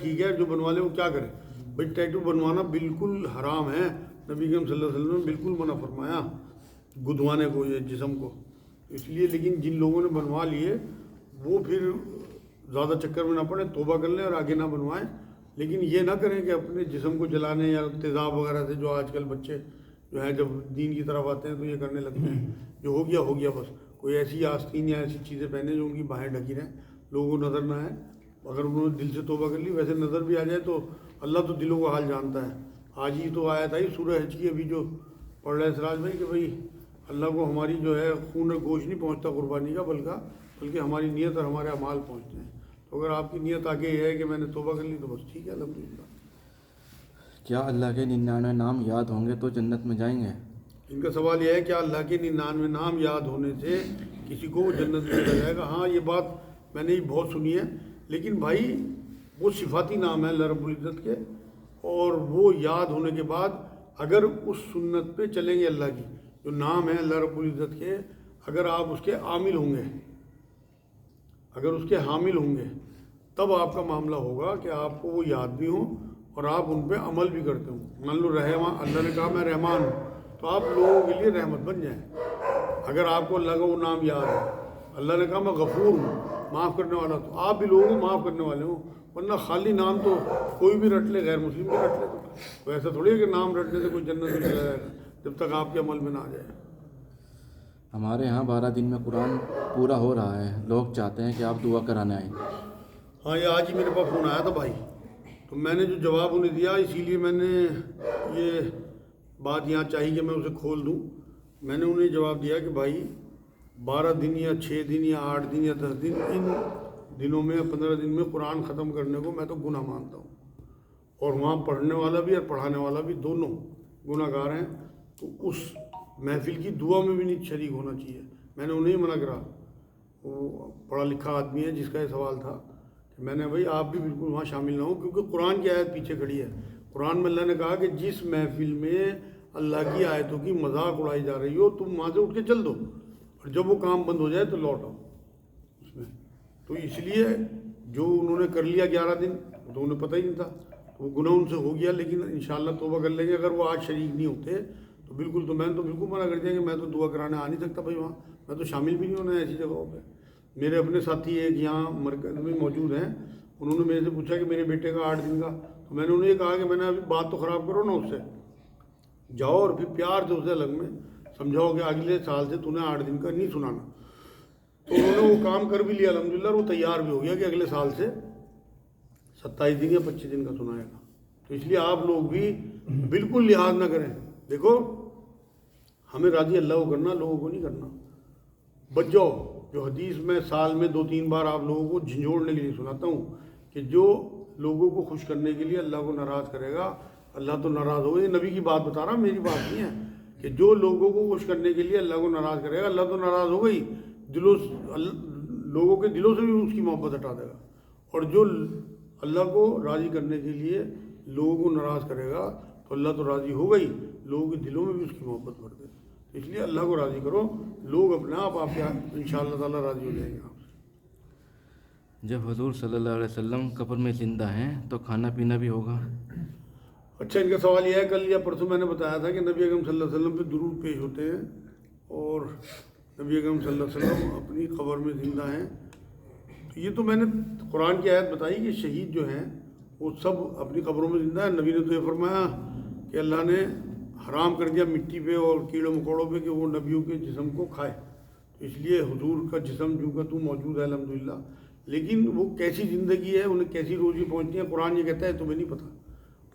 ٹھیک ہے جو بنوا لے وہ کیا کرے بھائی. ٹیٹو بنوانا بالکل حرام ہے. نبی کریم صلی اللہ علیہ وسلم نے بالکل منع فرمایا گدوانے کو یہ جسم کو. اس لیے لیکن جن لوگوں نے بنوا لیے وہ پھر زیادہ چکر میں نہ پڑیں, توبہ کر لیں اور آگے نہ بنوائیں. لیکن یہ نہ کریں کہ اپنے جسم کو جلانے یا تیزاب وغیرہ سے, جو آج کل بچے جو ہیں جب دین کی طرف آتے ہیں تو یہ کرنے لگتے ہیں. جو ہو گیا بس. کوئی ایسی آستین یا ایسی چیزیں پہنے جو ان کی باہیں ڈھکی رہیں, لوگوں کو نظر نہ آئے. اگر انہوں نے دل سے توبہ کر لی, ویسے نظر بھی آ جائے تو اللہ تو دلوں کا حال جانتا ہے. آج ہی تو آیا تھا سورہ حج کی ابھی جو پڑھ رہے سراج بھائی کہ بھائی اللہ کو ہماری جو ہے خون اور گوشت نہیں پہنچتا قربانی کا, بلکہ ہماری نیت اور ہمارے اعمال پہنچتے ہیں. تو اگر آپ کی نیت آگے یہ ہے کہ میں نے توبہ کر لی تو بس ٹھیک ہے الحمدللہ. کیا اللہ کے 99 نام یاد ہوں گے تو جنت میں جائیں گے؟ ان کا سوال یہ ہے کہ اللہ کے 99 نام یاد ہونے سے کسی کو وہ جنت میں چلا جائے گا. ہاں یہ بات میں نے بہت سنی ہے, لیکن بھائی وہ صفاتی نام ہے اللہ رب العزت کے, اور وہ یاد ہونے کے بعد اگر اس سنت پہ چلیں گے اللہ کی جو نام ہے اللہ رب العزت کے, اگر آپ اس کے عامل ہوں گے, اگر اس کے حامل ہوں گے, تب آپ کا معاملہ ہوگا کہ آپ کو وہ یاد بھی ہوں اور آپ ان پہ عمل بھی کرتے ہوں. مان لو رحمان, اللہ نے کہا میں رحمان ہوں, تو آپ لوگوں کے لیے رحمت بن جائیں. اگر آپ کو اللہ کا وہ نام یاد ہے, اللہ نے کہا میں غفور ہوں, معاف کرنے والا, تو آپ بھی لوگوں کو معاف کرنے والے ہوں. ورنہ خالی نام تو کوئی بھی رٹ لے, غیر مسلم بھی رٹ لے, تو ایسا تھوڑی ہے کہ نام رٹنے سے کوئی جنت میں چلا جائے گا جب تک آپ کے عمل میں نہ آ جائے. ہمارے ہاں 12 دن میں قرآن پورا ہو رہا ہے, لوگ چاہتے ہیں کہ آپ دعا کرانے آئیں. ہاں یہ آج ہی میرے پاس فون آیا تھا بھائی, تو میں نے جو جواب انہیں دیا, اسی لیے میں نے یہ بات یہاں چاہیے کہ میں اسے کھول دوں. میں نے انہیں جواب دیا کہ بھائی 12 دن یا 6 دن یا 8 دن یا 10 دن, ان دنوں میں 15 دن میں قرآن ختم کرنے کو میں تو گناہ مانتا ہوں, اور وہاں پڑھنے والا بھی اور پڑھانے والا بھی دونوں گناہ گار ہیں. تو اس محفل کی دعا میں بھی نہیں شریک ہونا چاہیے. میں نے انہیں منع کرا, وہ پڑھا لکھا آدمی ہے جس کا یہ سوال تھا, کہ میں نے بھائی آپ بھی بالکل وہاں شامل نہ ہوں, کیونکہ قرآن کی آیت پیچھے کھڑی ہے. قرآن میں اللہ نے کہا کہ جس محفل میں اللہ کی آیتوں کی مذاق اڑائی جا رہی ہو تم وہاں سے اٹھ کے چل دو, اور جب وہ کام بند ہو جائے تو لوٹ آؤ اس میں. تو اس لیے جو انہوں نے کر لیا 11 دن, تو انہیں پتہ ہی نہیں تھا, تو وہ گناہ ان سے ہو گیا. لیکن انشاءاللہ توبہ کر لیں گے. اگر وہ آج شریک نہیں ہوتے تو بالکل, تو میں تو بالکل منع کر دیا کہ میں تو دعا کرانے آ نہیں سکتا بھائی وہاں, میں تو شامل بھی نہیں ہونا ہے ایسی جگہوں پہ. میرے اپنے ساتھی ایک یہاں مرکز میں موجود ہیں, انہوں نے میرے سے پوچھا کہ میرے بیٹے کا 8 دن کا, تو میں نے انہیں یہ کہا کہ میں نے ابھی بات تو خراب کرو نا اس سے, جاؤ اور پھر پیار سے اسے الگ میں سمجھاؤ کہ اگلے سال سے تو نے 8 دن کا نہیں سنانا. تو انہوں نے وہ کام کر بھی لیا الحمدللہ, اور وہ تیار بھی ہو گیا کہ اگلے سال سے 27 دن یا 25 دن کا سنائے گا. تو اس لیے آپ لوگ بھی بالکل لحاظ نہ کریں. دیکھو ہمیں راضی اللہ کو کرنا, لوگوں کو نہیں کرنا. بچ جاؤ. جو حدیث میں سال میں 2-3 بار آپ لوگوں کو جھنجھوڑنے کے لیے سناتا ہوں کہ جو لوگوں کو خوش کرنے کے لیے اللہ کو ناراض کرے گا, اللہ تو ناراض ہوگا. یہ نبی کی بات بتا رہا ہوں, میری بات نہیں ہے. کہ جو لوگوں کو خوش کرنے کے لیے اللہ کو ناراض کرے گا, اللہ تو ناراض ہوگا ہی, لوگوں کے دلوں سے بھی اس کی محبت ہٹا دے گا. اور جو اللہ کو راضی کرنے کے لیے لوگوں کو ناراض کرے گا تو اللہ تو راضی ہوگا ہی, لوگوں کے دلوں میں بھی اس کی محبت بڑھ دے گا. اس لیے اللہ کو راضی کرو, لوگ اپنے آپ کے انشاءاللہ تعالیٰ راضی ہو جائیں گے آپ سے. جب حضور صلی اللہ علیہ وسلم قبر میں زندہ ہیں تو کھانا پینا بھی ہوگا؟ اچھا, ان کا سوال یہ ہے, کل یا پرسوں میں نے بتایا تھا کہ نبی اکرم صلی اللہ علیہ وسلم پہ درود پیش ہوتے ہیں, اور نبی اکرم صلی اللہ علیہ وسلم اپنی قبر میں زندہ ہیں. یہ تو میں نے قرآن کی آیت بتائی کہ شہید جو ہیں وہ سب اپنی قبروں میں زندہ ہیں. نبی نے تو یہ فرمایا کہ اللہ نے حرام کر دیا مٹی پہ اور کیڑے مکوڑوں پہ کہ وہ نبیوں کے جسم کو کھائے. تو اس لیے حضور کا جسم جو کا تو موجود ہے الحمدللہ. لیکن وہ کیسی زندگی ہے, انہیں کیسی روزی پہنچتی ہے, قرآن یہ کہتا ہے تمہیں نہیں پتہ.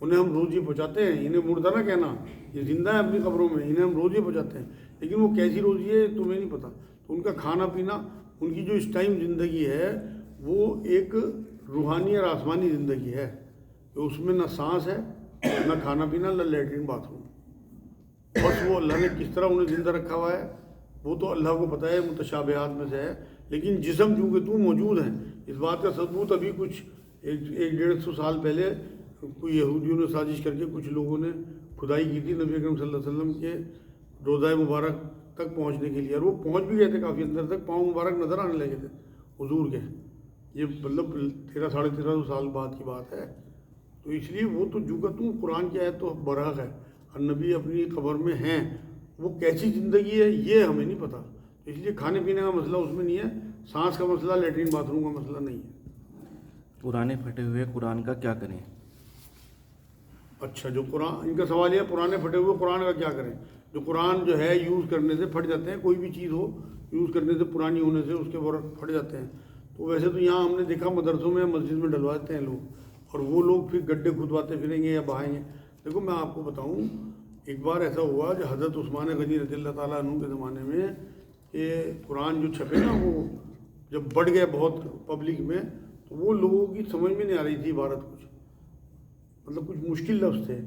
انہیں ہم روزی پہنچاتے ہیں, انہیں مردہ نہ کہنا, یہ زندہ ہے اپنی قبروں میں, انہیں ہم روزی پہنچاتے ہیں, لیکن وہ کیسی روزی ہے تمہیں نہیں پتہ. تو ان کا کھانا پینا, ان کی جو اس ٹائم زندگی ہے وہ ایک روحانی اور آسمانی زندگی ہے. تو اس میں نہ سانس ہے, نہ کھانا پینا, نہ لیٹرین باتھ روم. بس وہ اللہ نے کس طرح انہیں زندہ رکھا ہوا ہے وہ تو اللہ کو پتہ ہے, متشابہات میں سے ہے. لیکن جسم چونکہ تو موجود ہیں, اس بات کا ثبوت ابھی کچھ 100-150 سال پہلے کوئی یہودیوں نے سازش کر کے کچھ لوگوں نے کھدائی کی تھی نبی اکرم صلی اللہ علیہ وسلم کے روضہ مبارک تک پہنچنے کے لیے, اور وہ پہنچ بھی گئے تھے کافی اندر تک, پاؤں مبارک نظر آنے لگے تھے حضور کے. یہ مطلب 13 ساڑھے 1300 سال بعد کی بات ہے. تو اس لیے وہ تو جو کہ تم قرآن کی آیت تو برحق ہے، اور نبی اپنی قبر میں ہیں، وہ کیسی زندگی ہے یہ ہمیں نہیں پتہ. اس لیے کھانے پینے کا مسئلہ اس میں نہیں ہے، سانس کا مسئلہ، لیٹرین باتھ روم کا مسئلہ نہیں ہے. پرانے پھٹے ہوئے قرآن کا کیا کریں؟ اچھا، جو قرآن، ان کا سوال یہ ہے پرانے پھٹے ہوئے قرآن کا کیا کریں. جو قرآن جو ہے یوز کرنے سے پھٹ جاتے ہیں، کوئی بھی چیز ہو یوز کرنے سے، پرانی ہونے سے اس کے ورق پھٹ جاتے ہیں. تو ویسے تو یہاں ہم نے دیکھا مدرسوں میں، مسجد میں ڈلوا دیتے ہیں لوگ، اور وہ لوگ پھر گڈھے کھدواتے پھریں گے یا بہائیں گے. دیکھو میں آپ کو بتاؤں، ایک بار ایسا ہوا جو حضرت عثمان غنی رضی اللہ تعالیٰ عنہ کے زمانے میں کہ قرآن جو چھپے نا، وہ جب بڑھ گئے بہت پبلک میں، تو وہ لوگوں کی سمجھ میں نہیں آ رہی تھی عبارت، کچھ مشکل لفظ تھے.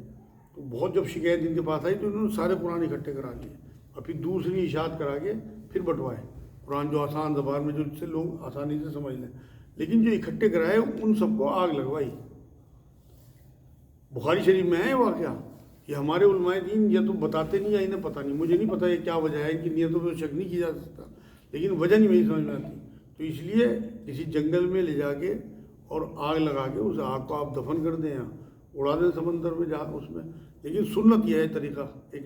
تو بہت جب شکایت ان کے پاس آئی تو انہوں نے سارے قرآن اکٹھے کرا لیے، اور پھر دوسری اشاعت کرا کے پھر بٹوائے قرآن، جو آسان زبان میں، جو سے لوگ آسانی سے سمجھ لیں. لیکن جو اکٹھے کرائے ان سب کو آگ لگوائی. بخاری شریف میں ہے واقعہ. یہ ہمارے علماء دین یا تو بتاتے نہیں یا انہیں پتہ نہیں، مجھے نہیں پتہ یہ کیا وجہ ہے، ان کی نیتوں پہ شک نہیں کیا جا سکتا، لیکن وجہ نہیں میری سمجھ میں آتی. تو اس لیے کسی جنگل میں لے جا کے اور آگ لگا کے اس آگ کو آپ دفن کر دیں یا اڑا دیں سمندر میں، جا اس میں. لیکن سنت یہ ہے طریقہ ایک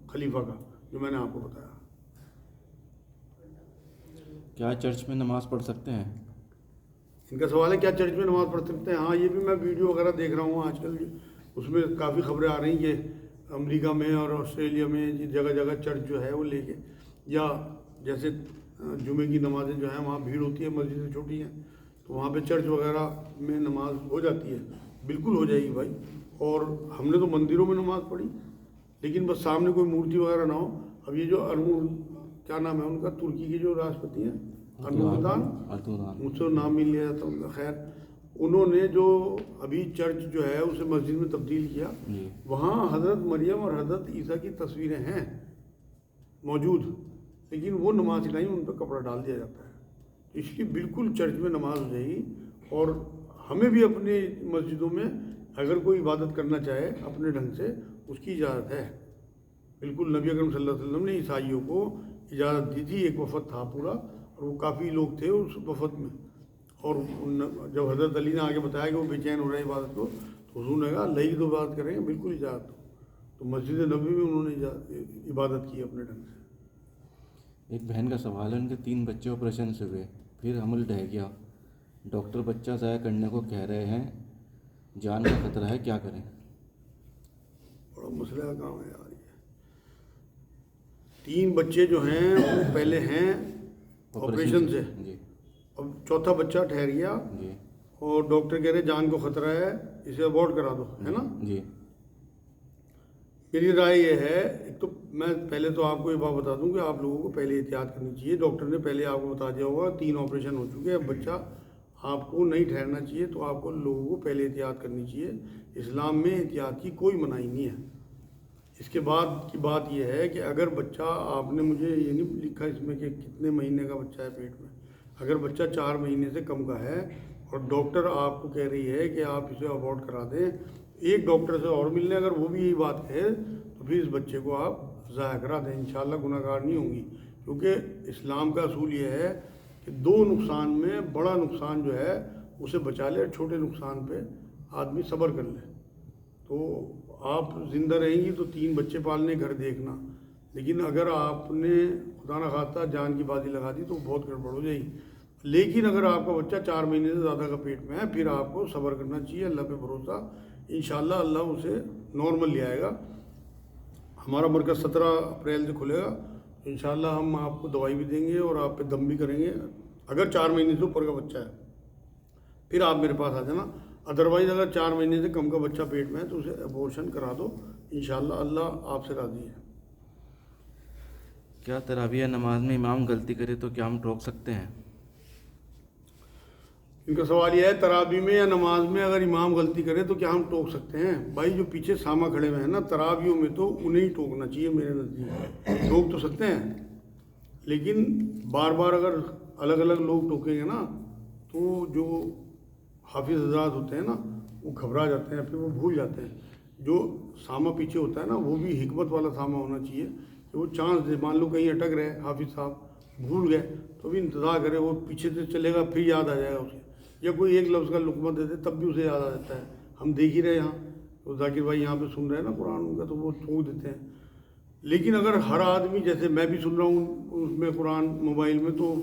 خلیفہ کا جو میں نے آپ کو بتایا. کیا چرچ میں نماز پڑھ سکتے ہیں؟ ان کا سوال ہے کیا چرچ میں نماز پڑھ سکتے ہیں. ہاں، یہ بھی میں ویڈیو وغیرہ دیکھ رہا ہوں آج کل، اس میں کافی خبریں آ رہی ہیں کہ امریکہ میں اور آسٹریلیا میں جگہ جگہ چرچ جو ہے وہ لے کے، یا جیسے جمعے کی نمازیں جو ہیں وہاں بھیڑ ہوتی ہے، مسجدیں چھوٹی ہیں، تو وہاں پہ چرچ وغیرہ میں نماز ہو جاتی ہے. بالکل ہو جائے گی بھائی. اور ہم نے تو مندروں میں نماز پڑھی، لیکن بس سامنے کوئی مورتی وغیرہ نہ ہو. اب یہ جو کیا نام ہے ان کا، ترکی کے جو راشٹرپتی ہیں، اردوغان، مجھ سے نام مل گیا تھا ان کا. خیر، انہوں نے جو ابھی چرچ جو ہے اسے مسجد میں تبدیل کیا، وہاں حضرت مریم اور حضرت عیسیٰ کی تصویریں ہیں موجود، لیکن وہ نماز نہیں، ان پہ کپڑا ڈال دیا جاتا ہے. اس کی بالکل چرچ میں نماز ہو جائے گی. اور ہمیں بھی اپنی مسجدوں میں اگر کوئی عبادت کرنا چاہے اپنے ڈھنگ سے، اس کی اجازت ہے. بالکل نبی اکرم صلی اللہ علیہ وسلم نے عیسائیوں کو اجازت دی تھی. ایک وفد تھا پورا، اور وہ کافی لوگ تھے اس وفد میں، اور جب حضرت علی نے آگے بتایا کہ وہ بے چین ہو رہے ہیں عبادت کو، تو حضور نے کہا اللہ ہی تو عبادت کریں گے، بالکل اجازت. تو مسجد نبوی میں انہوں نے عبادت کی اپنے ڈھنگ سے. ایک بہن کا سوال ہے، ان کے 3 بچے آپریشن سے ہوئے، پھر حمل ڈہ گیا، ڈاکٹر بچہ ضائع کرنے کو کہہ رہے ہیں، جان کا خطرہ ہے، کیا کریں؟ بڑا مسئلہ کا کام ہے یار. یہ 3 بچے جو ہیں وہ پہلے ہیں آپریشن سے، جی، اب چوتھا بچہ ٹھہر گیا، جی، اور ڈاکٹر کہہ رہے جان کو خطرہ ہے، اسے ابورٹ کرا دو، ہے نا. جی. میری رائے یہ ہے، ایک تو میں پہلے تو آپ کو یہ بات بتا دوں کہ آپ لوگوں کو پہلے احتیاط کرنی چاہیے. ڈاکٹر نے پہلے آپ کو بتا دیا ہوگا 3 آپریشن ہو چکے ہیں، بچہ آپ کو نہیں ٹھہرنا چاہیے. تو آپ کو لوگوں کو پہلے احتیاط کرنی چاہیے. اسلام میں احتیاط کی کوئی منائی نہیں ہے. اس کے بعد کی بات یہ ہے کہ اگر بچہ، آپ نے مجھے یہ نہیں لکھا اس میں کہ کتنے مہینے کا بچہ ہے پیٹ میں، اگر بچہ 4 مہینے سے کم کا ہے اور ڈاکٹر آپ کو کہہ رہی ہے کہ آپ اسے ابورٹ کرا دیں، ایک ڈاکٹر سے اور مل لیں، اگر وہ بھی یہی بات کہے تو پھر اس بچے کو آپ ضائع کرا دیں، انشاءاللہ گناہ گار نہیں ہوں گی. کیونکہ اسلام کا اصول یہ ہے کہ 2 نقصان میں بڑا نقصان جو ہے اسے بچا لے، اور چھوٹے نقصان پہ آدمی صبر کر لے. تو آپ زندہ رہیں گی تو 3 بچے پالنے، گھر دیکھنا، لیکن اگر آپ نے خدا نخواستہ جان کی بازی لگا دی تو بہت گڑبڑ ہو جائے گی. لیکن اگر آپ کا بچہ 4 مہینے سے زیادہ کا پیٹ میں ہے، پھر آپ کو صبر کرنا چاہیے، اللہ پہ بھروسہ، انشاءاللہ اللہ اسے نارمل لے آئے گا. ہمارا مرکز 17 اپریل سے کھلے گا، انشاءاللہ ہم آپ کو دوائی بھی دیں گے اور آپ پہ دم بھی کریں گے. اگر 4 مہینے سے اوپر کا بچہ ہے پھر آپ میرے پاس آ جانا. ادروائز اگر 4 مہینے سے کم کا بچہ پیٹ میں ہے تو اسے ابورشن کرا دو، انشاءاللہ اللہ آپ سے راضی ہے. کیا تراویح نماز میں امام غلطی کرے تو کیا ہم ٹوک سکتے ہیں؟ ان کا سوال یہ ہے تراویح میں یا نماز میں اگر امام غلطی کرے تو کیا ہم ٹوک سکتے ہیں؟ بھائی جو پیچھے سامہ کھڑے ہوئے ہیں نا، تراویحوں میں تو انہیں ہی ٹوکنا چاہیے میرے نزدیک. ٹوک تو سکتے ہیں، لیکن بار بار اگر الگ الگ لوگ ٹوکیں گے نا تو جو حافظ حضرات ہوتے ہیں نا وہ گھبرا جاتے ہیں، پھر وہ بھول جاتے ہیں. جو سامہ پیچھے ہوتا ہے نا وہ بھی حکمت والا سامہ ہونا چاہیے کہ وہ چانس دے. مان لو کہیں اٹک رہے حافظ صاحب بھول گئے تو بھی انتظار کرے، وہ پیچھے سے چلے گا پھر یاد آ جائے گا اسے، یا کوئی ایک لفظ کا لقمہ دے دے تب بھی اسے یاد آ جاتا ہے. ہم دیکھ ہی رہے یہاں، تو ذاکر بھائی یہاں پہ سن رہے ہیں نا قرآن ان کا، تو وہ ٹھوک دیتے ہیں. لیکن اگر ہر آدمی، جیسے میں بھی سن رہا ہوں اس میں قرآن موبائل میں، تو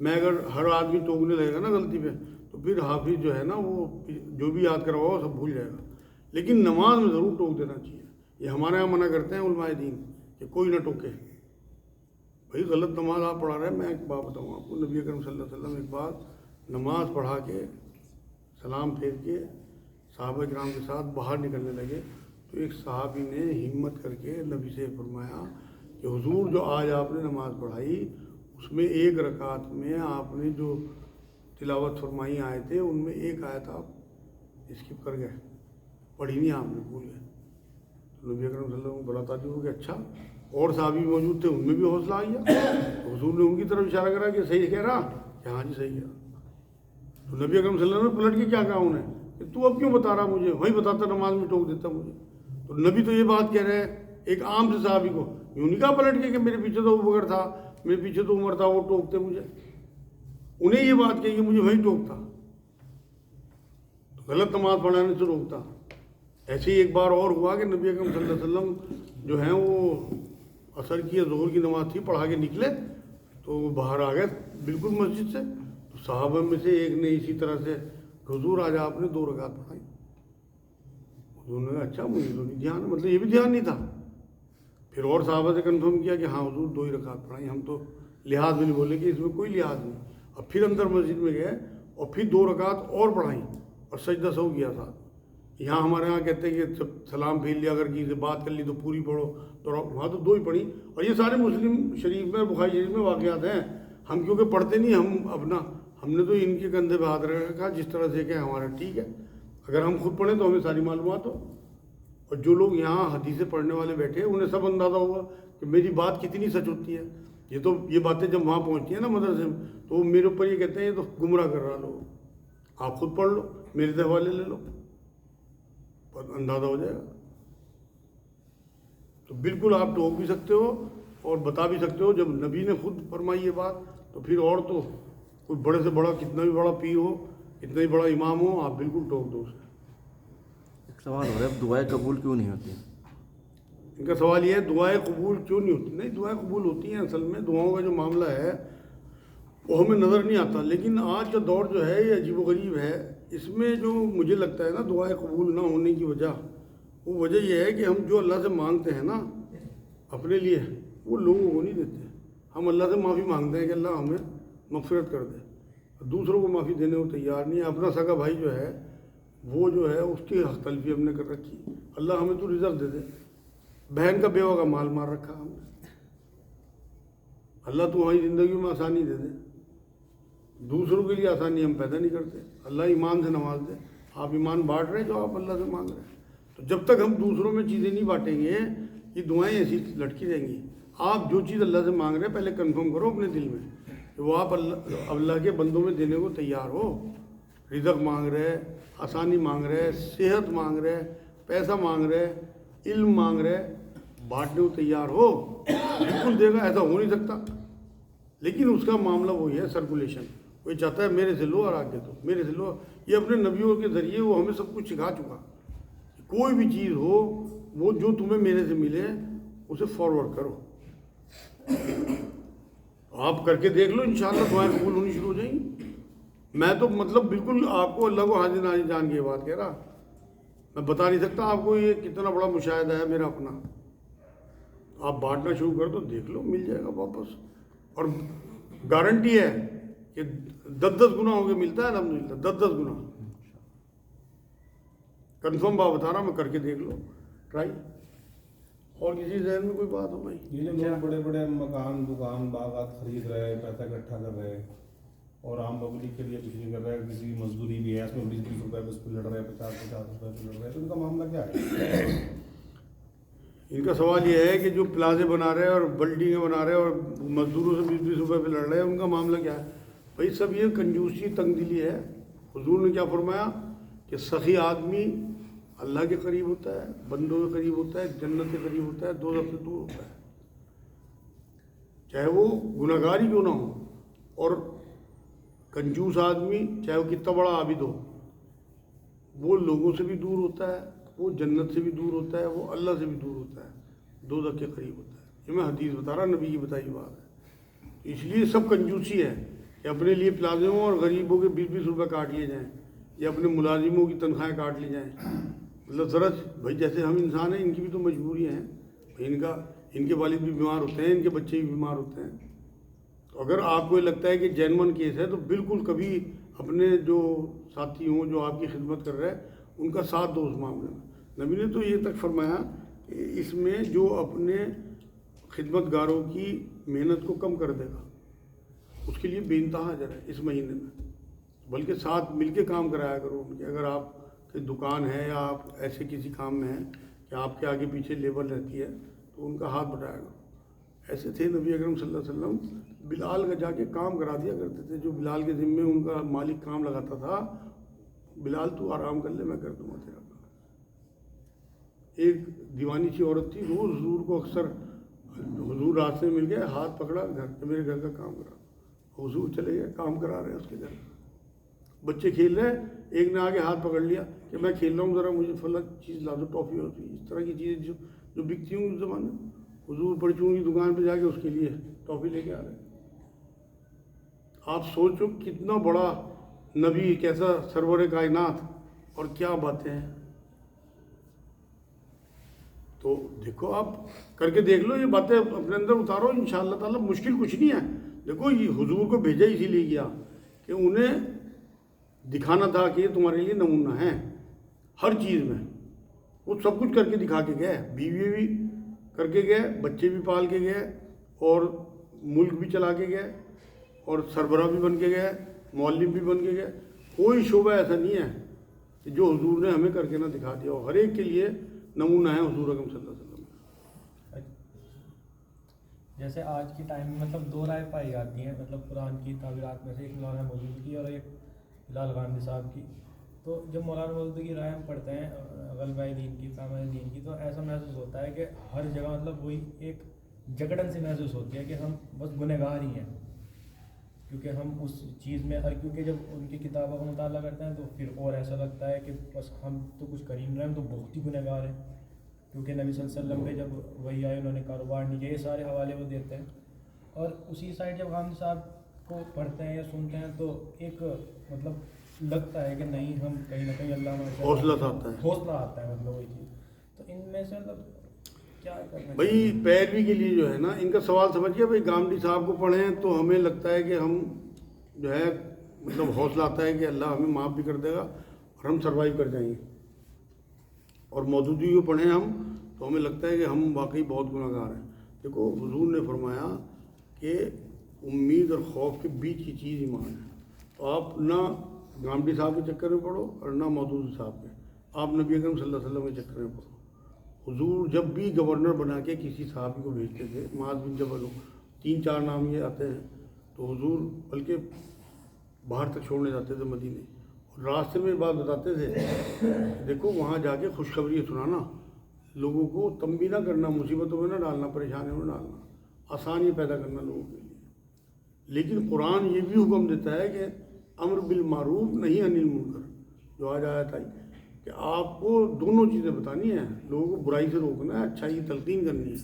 میں اگر ہر آدمی ٹوکنے لگے گا نا غلطی پہ، تو پھر حافظ جو ہے نا وہ جو بھی یاد کرا ہوا وہ سب بھول جائے گا. لیکن نماز میں ضرور ٹوک دینا چاہیے. یہ ہمارے یہاں منع کرتے ہیں علماء دین کہ کوئی نہ ٹوکے. بھائی غلط نماز آپ پڑھا رہے ہیں. میں ایک بات بتاؤں آپ کو، نبی اکرم صلی اللہ علیہ وسلم ایک بار نماز پڑھا کے سلام پھیر کے صحابہ کرام کے ساتھ باہر نکلنے لگے، تو ایک صحابی نے ہمت کر کے نبی سے فرمایا کہ حضور جو آج آپ نے نماز پڑھائی اس میں ایک رکعت میں آپ نے جو تلاوت فرمائی آئے تھے ان میں ایک آیت آپ اسکپ کر گئے، پڑھی نہیں آپ نے، بھول گئے. تو نبی اکرم صلی اللہ علیہ وسلم کو بڑا تعجب ہو گیا. اچھا، اور صحابی موجود تھے، ان میں بھی حوصلہ آ گیا. تو حضور نے ان کی طرف اشارہ کرا کہ صحیح کہہ رہا، کہ ہاں جی صحیح کہہ رہا. تو نبی اکرم صلی اللہ علیہ وسلم نے پلٹ کے کیا کہا انہیں کہ تو اب کیوں بتا رہا مجھے، وہی بتاتا نماز میں ٹوک دیتا مجھے. تو نبی تو یہ بات کہہ رہے ہیں ایک عام سے صحابی کو، یوں نہیں کہا پلٹ کے کہ میرے پیچھے تو ابو بکر تھا، میرے پیچھے تو عمر تھا، وہ ٹوکتے مجھے. انہیں یہ بات کہی کہ مجھے وہی ٹوکتا، تو غلط نماز پڑھانے سے روکتا. ایسے ہی ایک بار اور ہوا کہ نبی اکرم صلی اللہ علیہ وسلم جو ہیں وہ عصر کی یا ظہر کی نماز تھی، پڑھا کے نکلے تو وہ باہر آ گئے بالکل مسجد سے. تو صحابہ میں سے ایک نے اسی طرح سے، حضور آج آپ نے 2 رکعت پڑھائی. حضور نے کہا اچھا، مجھے تو نہیں دھیان، مطلب یہ بھی دھیان نہیں تھا. پھر اور صحابہ سے کنفرم کیا کہ ہاں حضور 2 ہی رکعت پڑھائی، ہم تو لحاظ میں نہیں بولے کہ اس میں کوئی لحاظ نہیں. اب پھر اندر مسجد میں گئے اور پھر 2 رکعت اور پڑھائیں اور سجدہ سہو کیا تھا. یہاں ہمارے یہاں کہتے ہیں کہ سلام پھیر لیا، اگر کسی سے بات کر لی تو پوری پڑھو، تو وہاں تو 2 ہی پڑھی. اور یہ سارے مسلم شریف میں، بخاری شریف میں واقعات ہیں. ہم کیونکہ پڑھتے نہیں، ہم نے تو ان کے کندھے پہ ہاتھ رکھ رکھا جس طرح سے کہ ہمارا ٹھیک ہے، اگر ہم خود پڑھیں تو ہمیں ساری معلومات ہو. اور جو لوگ یہاں حدیثیں پڑھنے والے بیٹھے ہیں انہیں سب اندازہ ہوگا کہ میری بات کتنی سچ ہوتی ہے. یہ باتیں جب وہاں پہنچتی ہیں نا مدرسے میں، تو وہ میرے اوپر یہ کہتے ہیں یہ تو گمراہ کر رہا لوگ، آپ خود پڑھ لو، میرے سے حوالے لے لو، اندازہ ہو جائے گا. تو بالکل آپ ٹوک بھی سکتے ہو اور بتا بھی سکتے ہو. جب نبی نے خود فرمائی یہ بات تو پھر اور تو کوئی بڑے سے بڑا، کتنا بھی بڑا پیر ہو، کتنا بھی بڑا امام ہو، آپ بالکل ٹوک دو اسے. ایک سوال ہو رہا ہے، دعائیں قبول کیوں نہیں ہوتی؟ ان کا سوال یہ ہے دعائیں قبول کیوں نہیں ہوتی. نہیں، دعائیں قبول ہوتی ہیں. اصل میں دعاؤں کا جو معاملہ ہے وہ ہمیں نظر نہیں آتا، لیکن آج کا دور جو ہے یہ عجیب و غریب ہے. اس میں جو مجھے لگتا ہے نا دعائیں قبول نہ ہونے کی وجہ، وہ وجہ یہ ہے کہ ہم جو اللہ سے مانگتے ہیں نا اپنے لیے، وہ لوگوں کو نہیں دیتے. ہم اللہ سے معافی مانگتے ہیں کہ اللہ ہمیں مغفرت کر دے، دوسروں کو معافی دینے کو تیار نہیں ہے. اپنا سگا بھائی جو ہے وہ جو ہے اس کی حق تلفی ہم نے کر رکھی. اللہ ہمیں تو رزق دے دے. بہن کا بیوہ کا مال مار رکھا ہم نے. اللہ تو ہماری زندگی میں آسانی دے دے. دوسروں کے لیے آسانی ہم پیدا نہیں کرتے. اللہ ایمان سے نواز دے. آپ ایمان بانٹ رہے ہیں جو آپ اللہ سے مانگ رہے ہیں. تو جب تک ہم دوسروں میں چیزیں نہیں بانٹیں گے یہ دعائیں ایسی لٹکی رہیں گی. آپ جو چیز اللہ سے مانگ رہے ہیں پہلے کنفرم کرو اپنے دل میں کہ وہ آپ اللہ کے بندوں میں دینے کو تیار ہو. رزق مانگ رہے، آسانی مانگ رہے، صحت مانگ رہے، پیسہ مانگ رہے، علم مانگ رہے، بانٹنے کو تیار ہو، بالکل دے گا. ایسا ہو نہیں سکتا. لیکن اس کا معاملہ وہی ہے سرکولیشن. وہ چاہتا ہے میرے سے لو اور آگے دو، میرے سے لو. یہ اپنے نبیوں کے ذریعے وہ ہمیں سب کچھ سکھا چکا. کوئی بھی چیز ہو وہ جو تمہیں میرے سے ملے اسے فارورڈ کرو. آپ کر کے دیکھ لو، انشاءاللہ دعائیں قبول ہونی شروع ہو جائیں گی. میں تو مطلب بالکل آپ کو اللہ کو حاضر ناظر جان کے یہ بات کہہ رہا. میں بتا نہیں سکتا آپ کو یہ کتنا بڑا مشاہدہ ہے میرا اپنا. آپ بانٹنا شروع کر دو، دیکھ لو مل جائے گا واپس. اور گارنٹی ہے کہ 10 گنا ہو کے ملتا ہے الحمدللہ. 10 گنا کنفرم بات بتا رہا، میں کر کے دیکھ لو ٹرائی. اور کسی ذہن میں کوئی بات ہو بھائی؟ یہ جو لوگ بڑے بڑے مکان دکان باغات خرید رہے، پیسہ اکٹھا کر رہے اور عام پبلک کے لیے کچھ نہیں کر رہے، کسی مزدوری بھی ہے اس میں 20 روپے اس پہ لڑ رہے، 50 روپے پہ لڑ رہے، تو ان کا معاملہ کیا ہے؟ ان کا سوال یہ ہے کہ جو پلازے بنا رہے ہیں اور بلڈنگیں بنا رہے ہیں اور مزدوروں سے 20 روپے پہ لڑ رہے ہیں، ان کا معاملہ کیا ہے؟ بھائی سب یہ کنجوسی تنگ دلی ہے. حضور نے کیا فرمایا کہ سخی آدمی اللہ کے قریب ہوتا ہے، بندوں کے قریب ہوتا ہے، جنت کے قریب ہوتا ہے، دوزخ سے دور ہوتا ہے. چاہے وہ گناہگار ہی کیوں نہ ہو. اور کنجوس آدمی چاہے وہ کتنا بڑا عابد ہو، وہ لوگوں سے بھی دور ہوتا ہے، وہ جنت سے بھی دور ہوتا ہے، وہ اللہ سے بھی دور ہوتا ہے، دوزخ کے قریب ہوتا ہے. یہ میں حدیث بتا رہا، نبی کی بتائی بات ہے. اس لیے سب کنجوسی ہے کہ اپنے لیے پلازے ہوں اور غریبوں کے 20-20 روپے کاٹ لیے جائیں یا اپنے ملازموں کی تنخواہیں کاٹ لی جائیں. مطلب ذرا بھائی جیسے ہم انسان ہیں، ان کی بھی تو مجبوریاں ہیں. ان کے والد بھی بیمار ہوتے ہیں، ان کے بچے بھی بیمار ہوتے ہیں. تو اگر آپ کو یہ لگتا ہے کہ جینون کیس ہے تو بالکل کبھی اپنے جو ساتھی ہوں جو آپ کی خدمت کر رہے ہیں ان کا ساتھ دو اس معاملے میں. نبی نے تو یہ تک فرمایا کہ اس میں جو اپنے خدمت گاروں کی محنت کو کم کر دے گا اس کے لیے بے انتہا اجر ہے اس مہینے میں. بلکہ ساتھ مل کے کام کرایا کرو ان کے. اگر آپ کی دکان ہے یا آپ ایسے کسی کام میں ہیں کہ آپ کے آگے پیچھے لیبر رہتی ہے تو ان کا ہاتھ بٹایا کرو. ایسے تھے نبی اکرم صلی اللہ علیہ وسلم، بلال کا جا کے کام کرا دیا کرتے تھے. جو بلال کے ذمے ان کا مالک کام لگاتا تھا، بلال تو آرام کر لے، میں کر دوں گا تیرا کام. ایک دیوانی سی عورت تھی، روز حضور کو اکثر حضور راستے میں مل گئے، ہاتھ پکڑا، گھر میرے گھر کا کام کرا. حضور چلے گئے، کام کرا رہے ہیں اس کے گھر. بچے کھیل رہے ہیں، ایک نے آگے ہاتھ پکڑ لیا کہ میں کھیل رہا ہوں، ذرا مجھے فلاں چیز لا دو، ٹافی ہوتی ہے. اس طرح کی چیزیں جو بکتی ہوں اس زمانے میں، حضور پرچون کی دکان پہ جا کے اس کے لیے ٹافی لے کے آ رہے ہیں. آپ سوچو کتنا بڑا نبی، کیسا سرور کائنات، اور کیا باتیں ہیں. تو دیکھو آپ کر کے دیکھ لو، یہ باتیں اپنے اندر اتارو، انشاءاللہ تعالیٰ. مشکل کچھ نہیں ہے. دیکھو یہ حضور کو بھیجا اسی لیے گیا کہ انہیں دکھانا تھا کہ یہ تمہارے لیے نمونہ ہے ہر چیز میں. وہ سب کچھ کر کے دکھا کے گئے، بیوی بھی کر کے گئے، بچے بھی پال کے گئے، اور ملک بھی چلا کے گئے، اور سربراہ بھی بن کے گئے، مولم بھی بن کے گئے. کوئی شعبہ ایسا نہیں ہے کہ جو حضور نے ہمیں کر کے نہ دکھا دیا ہو. ہر ایک کے لیے نمونہ ہے حضور اکرم صلی اللہ علیہ وسلم. جیسے آج کی ٹائم میں مطلب دو رائے پائی جاتی ہیں، مطلب قرآن کی تعبیرات میں سے ایک مولانا مودودی کی اور ایک بلال غامدی صاحب کی. تو جب مولانا مودودی کی رائے ہم پڑھتے ہیں، غلبہ دین کی، کامل دین کی، تو ایسا محسوس ہوتا ہے کہ ہر جگہ مطلب وہی ایک جگڑن سی محسوس ہوتی ہے کہ ہم بس گنہگار ہی ہیں، کیونکہ ہم اس چیز میں، اور کیونکہ جب ان کی کتابوں کا مطالعہ کرتے ہیں تو پھر اور ایسا لگتا ہے کہ بس ہم تو کچھ کر ہی نہیں رہے، ہم تو بہت ہی گنہگار ہیں. کیونکہ نبی صلی اللہ علیہ وسلم پہ جب وہی آئے انہوں نے کاروبار نہیں کیا، یہ سارے حوالے وہ دیتے ہیں. اور اسی سائڈ جب غامدی صاحب کو پڑھتے ہیں یا سنتے ہیں تو ایک مطلب لگتا ہے کہ نہیں، ہم کہیں نہ کہیں اللہ ہمارے حوصلہ آتا ہے، حوصلہ آتا ہے، مطلب وہی چیز. تو ان میں سے مطلب کیا کرنا بھائی پیروی کے لیے جو ہے نا، ان کا سوال سمجھیے. بھائی غامدی صاحب کو پڑھیں تو ہمیں لگتا ہے کہ ہم جو ہے مطلب حوصلہ آتا ہے کہ اللہ ہمیں معاف بھی کر دے گا اور ہم سروائیو کر جائیں گے. اور مودودی کو پڑھیں ہم تو ہمیں لگتا ہے کہ ہم واقعی بہت گناہگار ہیں. دیکھو حضور نے فرمایا کہ امید اور خوف کے بیچ کی چیز ایمان ہے. تو آپ نہ غامدی صاحب کے چکر میں پڑھو اور نہ مودودی صاحب کے، آپ نبی اکرم صلی اللہ علیہ وسلم کے چکر میں پڑھو. حضور جب بھی گورنر بنا کے کسی صحابی کو بھیجتے تھے، معاذ بن جبل ہو، 3-4 نام یہ آتے ہیں، تو حضور بلکہ باہر تک چھوڑنے جاتے تھے مدینے. اور راستے میں بات بتاتے تھے، دیکھو وہاں جا کے خوشخبری سنانا، لوگوں کو تنبیہ نہ کرنا، مصیبتوں میں نہ ڈالنا، پریشانیوں میں نہ ڈالنا، آسانی پیدا کرنا لوگوں کے لیے. لیکن قرآن یہ بھی حکم دیتا ہے کہ امر بالمعروف نہیں عن المنکر، جو آج آیت آئی کہ آپ کو دونوں چیزیں بتانی ہیں، لوگوں کو برائی سے روکنا ہے، اچھائی کی تلقین کرنی ہے.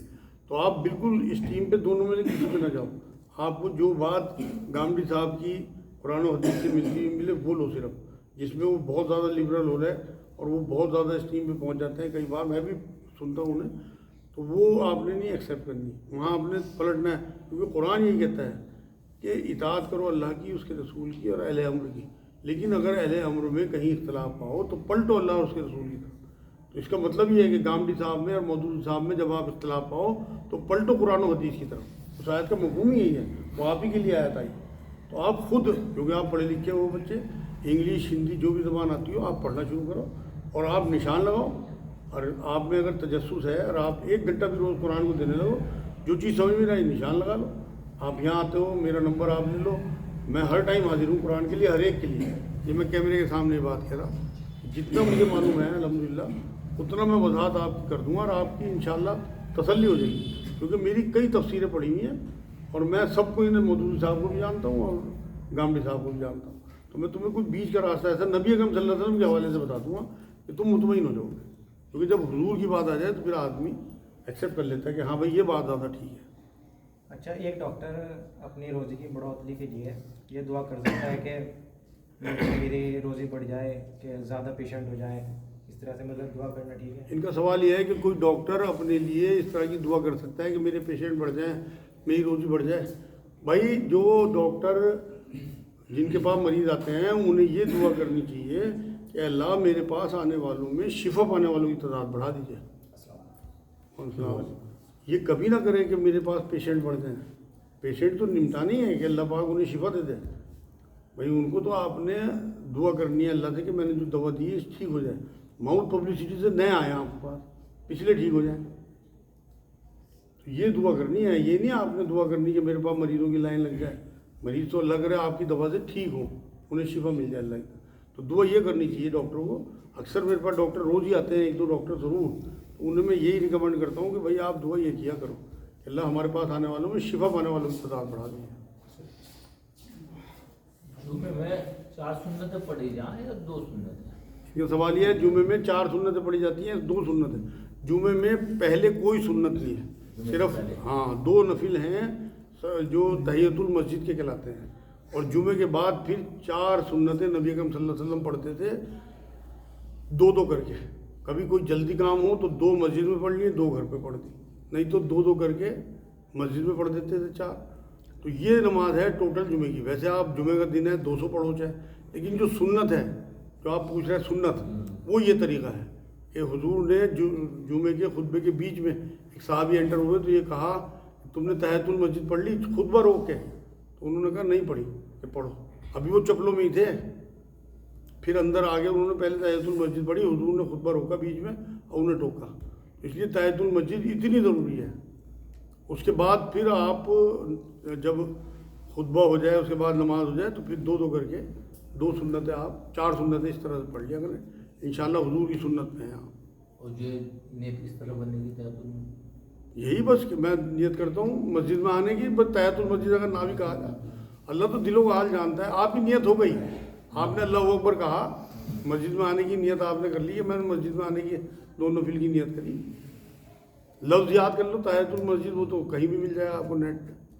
تو آپ بالکل اس ٹیم پہ دونوں میں سے کسی پہ نہ جاؤ. آپ کو جو بات غامدی صاحب کی قرآن و حدیث سے ملے وہ لو صرف، جس میں وہ بہت زیادہ لبرل ہو رہے ہیں اور وہ بہت زیادہ اس ٹیم پہ پہنچ جاتے ہیں. کئی بار میں بھی سنتا ہوں انہیں، تو وہ آپ نے نہیں ایکسیپٹ کرنی، وہاں آپ نے پلٹنا ہے. کیونکہ قرآن یہی کہتا ہے کہ اطاعت کرو اللہ کی، اس کے رسول کی اور اہل امر کی. لیکن اگر اہل امر میں کہیں اختلاف پاؤ تو پلٹو اللہ اور اس کے رسول کی طرف. تو اس کا مطلب یہ ہے کہ غامدی صاحب میں اور مودودی صاحب میں جب آپ اختلاف پاؤ تو پلٹو قرآن و حدیث کی طرف. اس آیت کا مفہوم ہی یہی ہے، وہ آپ ہی کے لیے آیت آئی. تو آپ خود، کیونکہ آپ پڑھے لکھے ہو بچے، انگلش ہندی جو بھی زبان آتی ہو آپ پڑھنا شروع کرو اور آپ نشان لگاؤ. اور آپ میں اگر تجسس ہے اور آپ 1 گھنٹہ بھی روز قرآن کو دینے لگو، جو چیز سمجھ میں نہ آئی نشان لگا لو. آپ یہاں آتے ہو، میرا نمبر آپ لے لو، میں ہر ٹائم حاضر ہوں قرآن کے لیے، ہر ایک کے لیے. یہ میں کیمرے کے سامنے بات کر رہا ہوں، جتنا مجھے معلوم ہے الحمدللہ اتنا میں وضاحت آپ کی کر دوں گا اور آپ کی انشاءاللہ تسلی ہو جائے گی. کیونکہ میری کئی تفسیریں پڑھی ہوئی ہیں اور میں سب کو انہیں مودودی صاحب کو بھی جانتا ہوں اور گامڑی صاحب کو بھی جانتا ہوں. تو میں تمہیں کوئی بیچ کا راستہ ایسا نبی اکرم صلی اللہ علیہ وسلم کے حوالے سے بتا دوں گا کہ تم مطمئن ہو جاؤ گے. کیونکہ جب حضور کی بات آ جائے تو پھر آدمی ایکسیپٹ کر لیتا ہے کہ ہاں بھائی یہ بات زیادہ ٹھیک ہے. اچھا، ایک ڈاکٹر اپنی روزی کی بڑھوتری کے لیے یہ دعا کر سکتا ہے کہ میری روزی بڑھ جائے، کہ زیادہ پیشنٹ ہو جائے، اس طرح سے مطلب دعا کرنا ٹھیک ہے؟ ان کا سوال یہ ہے کہ کوئی ڈاکٹر اپنے لیے اس طرح کی دعا کر سکتا ہے کہ میرے پیشنٹ بڑھ جائیں، میری روزی بڑھ جائے. بھائی جو ڈاکٹر جن کے پاس مریض آتے ہیں انہیں یہ دعا کرنی چاہیے کہ اللہ میرے پاس آنے والوں میں شفا پانے والوں کی تعداد بڑھا دیجیے. یہ کبھی نہ کریں کہ میرے پاس پیشنٹ بڑھ جائیں. پیشنٹ تو نمٹانی ہے کہ اللہ پاک انہیں شفا دے دے. بھائی ان کو تو آپ نے دعا کرنی ہے اللہ سے کہ میں نے جو دوا دی ہے ٹھیک ہو جائے. ماؤتھ پبلسٹی سے نئے آئے آپ کے پاس، پچھلے ٹھیک ہو جائیں. تو یہ دعا کرنی ہے. یہ نہیں آپ نے دعا کرنی کہ میرے پاس مریضوں کی لائن لگ جائے. مریض تو اللہ کرے آپ کی دوا سے ٹھیک ہو، انہیں شفا مل جائے اللہ کی. تو دعا یہ کرنی چاہیے ڈاکٹروں کو. اکثر میرے پاس ڈاکٹر روز ہی آتے ہیں، ایک دو ڈاکٹر ضرور. تو انہیں میں یہی ریکمینڈ کرتا ہوں کہ بھائی آپ دعا یہ کیا کرو کہ اللہ ہمارے پاس آنے والوں میں شفا پانے والوں کی تعداد بڑھا دیں. جمعے میں 4 سنتیں پڑھی جائیں یا 2 سنتیں؟ یہ سوال یہ ہے، جمعے میں 4 سنتیں پڑھی جاتی ہیں، 2 سنتیں. جمعے میں پہلے کوئی سنت نہیں ہے، صرف 2 نفل ہیں جو تحیۃ المسجد کے کہلاتے ہیں. اور جمعے کے بعد پھر 4 سنتیں نبی اکرم صلی اللہ علیہ وسلم پڑھتے تھے، 2 کر کے. کبھی کوئی جلدی کام ہو تو 2 مسجد میں پڑھ لیے، 2 گھر پہ پڑھ دی، نہیں تو 2 کر کے مسجد میں پڑھ دیتے تھے 4. تو یہ نماز ہے ٹوٹل جمعے کی. ویسے آپ جمعے کا دن ہے 200 پڑھو چاہے، لیکن جو سنت ہے جو آپ پوچھ رہے ہیں سنت، وہ یہ طریقہ ہے کہ حضور نے جمعے کے خطبے کے بیچ میں ایک صحابی انٹر ہوئے تو یہ کہا تم نے تحیۃ المسجد پڑھ لی خطبہ روک کے؟ تو انہوں نے کہا نہیں پڑھی. کہ پڑھو. ابھی وہ چپلوں میں ہی تھے. پھر اندر آگے انہوں نے پہلے تحیۃ المسجد پڑھی، حضور نے خطبہ روکا بیچ میں اور انہیں ٹوکا. اس لیے تحیۃ المسجد اتنی ضروری ہے. اس کے بعد پھر آپ جب خطبہ ہو جائے، اس کے بعد نماز ہو جائے تو پھر 2 کر کے 2 سنتیں آپ 4 سنتیں اس طرح سے پڑھ لیا کریں. انشاءاللہ حضور کی سنت میں ہیں آپ. اور یہ نیت اس طرح بننے کی تحت یہی بس کہ میں نیت کرتا ہوں مسجد میں آنے کی. بس تحیۃ المسجد اگر نہ بھی کہا جائے، اللہ تو دلوں کا حال جانتا ہے. آپ کی نیت ہو گئی، آپ نے اللہ اکبر کہا، مسجد میں آنے کی نیت آپ نے کر لی ہے. میں نے مسجد میں آنے کی 2 نفل کی نیت کری. لفظ یاد کر لو تحیۃ المسجد، وہ تو کہیں بھی مل جائے آپ کو نیٹ.